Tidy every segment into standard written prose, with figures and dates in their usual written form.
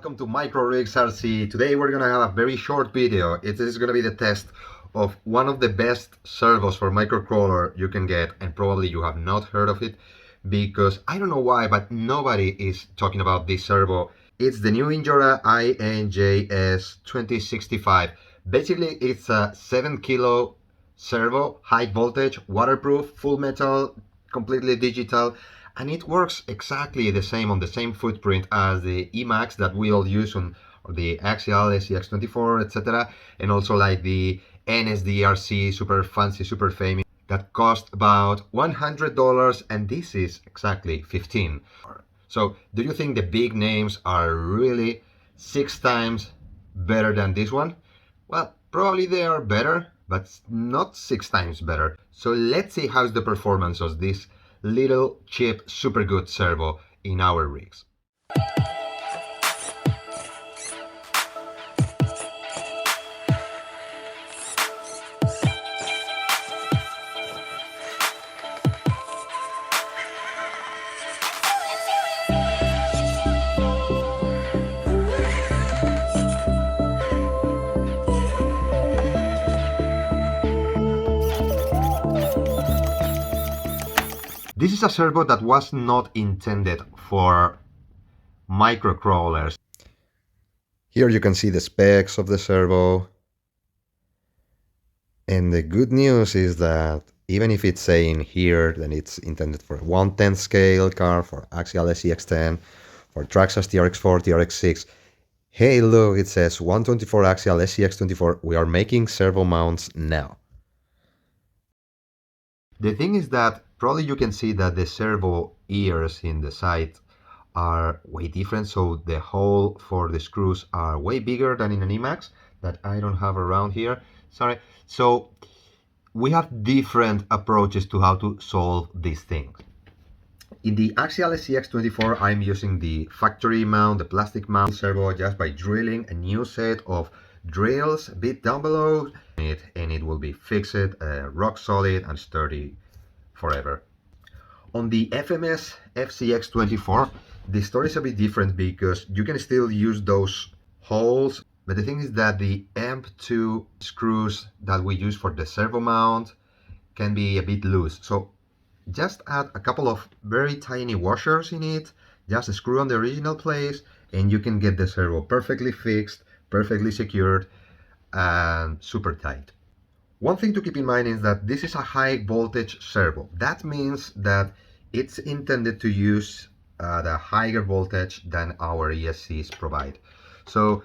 welcome to Micro Reefs RC. Today we're gonna have a very short video. It is gonna be the test of one of the best servos for microcrawler you can get, and probably you have not heard of it because I don't know why, but nobody is talking about this servo. It's the new Injora INJS2065. Basically, it's a 7 kilo servo, high voltage, waterproof, full metal, completely digital, and it works exactly the same on the same footprint as the Emacs that we all use on the Axial SCX24, etc., and also like the NSDRC, super fancy, super famous, that cost about $100, and this is exactly 15. So do you think the big names are really 6 times better than this one? Well, probably they are better, but not 6 times better. So let's see how's the performance of this little cheap super good servo in our rigs. This is a servo that was not intended for microcrawlers. Here you can see the specs of the servo. And the good news is that even if it's saying here that it's intended for a 1/10 scale car, for Axial SCX10, for Traxxas TRX4, TRX6, hey look, it says 124 Axial SCX24, we are making servo mounts now. The thing is that probably you can see that the servo ears in the side are way different, so the hole for the screws are way bigger than in an Emacs that I don't have around here, sorry. So we have different approaches to how to solve these things. In the Axial SCX24, I'm using the factory mount, the plastic mount servo, just by drilling a new set of drills a bit down below it, and it will be fixed, rock solid and sturdy forever. On the FMS FCX24, the story is a bit different because you can still use those holes, but the thing is that the EMP2 screws that we use for the servo mount can be a bit loose. So just add a couple of very tiny washers in it, just screw on the original place, and you can get the servo perfectly fixed, perfectly secured, and super tight. One thing to keep in mind is that this is a high voltage servo. That means that it's intended to use the higher voltage than our ESCs provide. So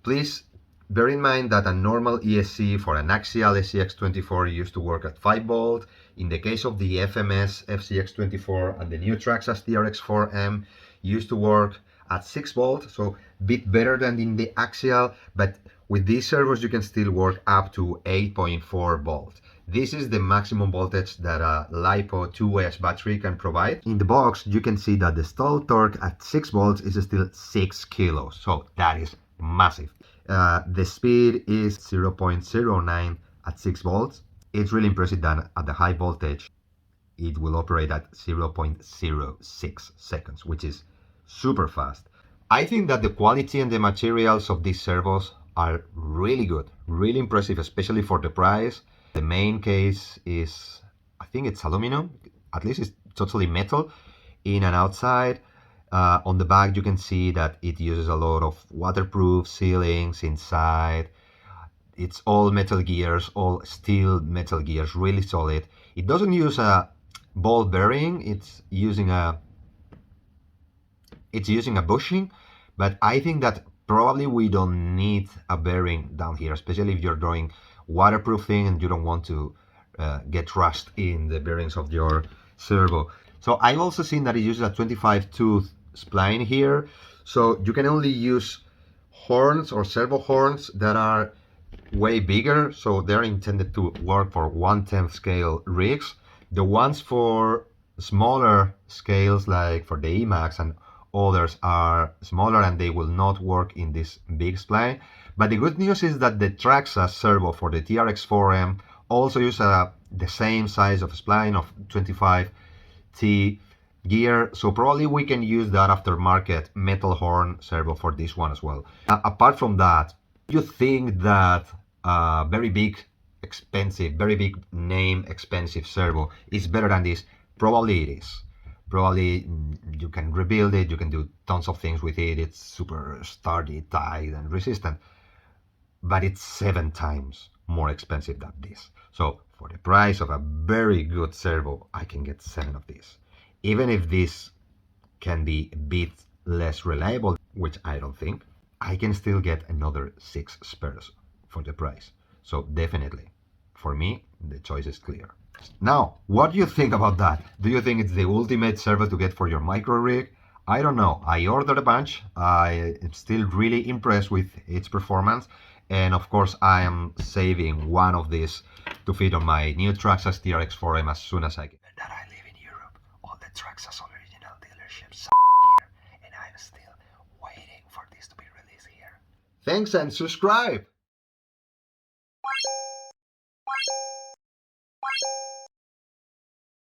please bear in mind that a normal ESC for an Axial SCX24 used to work at 5 volt. In the case of the FMS FCX24 and the new Traxxas TRX4M used to work at 6 volt, so a bit better than in the Axial, but with these servos you can still work up to 8.4 volt. This is the maximum voltage that a LiPo 2S battery can provide. In the box you can see that the stall torque at 6 volts is still 6 kilos, so that is massive. The speed is 0.09 at 6 volts. It's really impressive that at the high voltage it will operate at 0.06 seconds, which is super fast. I think that the quality and the materials of these servos are really good, really impressive, especially for the price. The main case is, I think it's aluminum, at least it's totally metal, in and outside. On the back you can see that it uses a lot of waterproof sealings inside. It's all metal gears, all steel metal gears, really solid. It doesn't use a ball bearing, it's using a bushing, but I think that probably we don't need a bearing down here, especially if you're doing waterproofing and you don't want to get rust in the bearings of your servo. So I've also seen that it uses a 25 tooth spline here, so you can only use horns or servo horns that are way bigger, so they're intended to work for 1/10 scale rigs. The ones for smaller scales, like for the Emacs and others, are smaller and they will not work in this big spline. But the good news is that the Traxxas servo for the TRX4M also use the same size of spline of 25T gear, so probably we can use that aftermarket metal horn servo for this one as well. Apart from that, do you think that very big, expensive, very big name, expensive servo is better than this? Probably it is. Probably you can rebuild it, you can do tons of things with it, it's super sturdy, tight, and resistant, but it's 7 times more expensive than this. So for the price of a very good servo, I can get 7 of these. Even if this can be a bit less reliable, which I don't think, I can still get another 6 spares for the price. So definitely, for me, the choice is clear. Now, what do you think about that? Do you think it's the ultimate servo to get for your micro rig? I don't know. I ordered a bunch. I am still really impressed with its performance. And of course, I am saving one of these to fit on my new Traxxas TRX4M as soon as I can. That I live in Europe. All the Traxxas original dealerships are here. And I'm still waiting for this to be released here. Thanks and subscribe!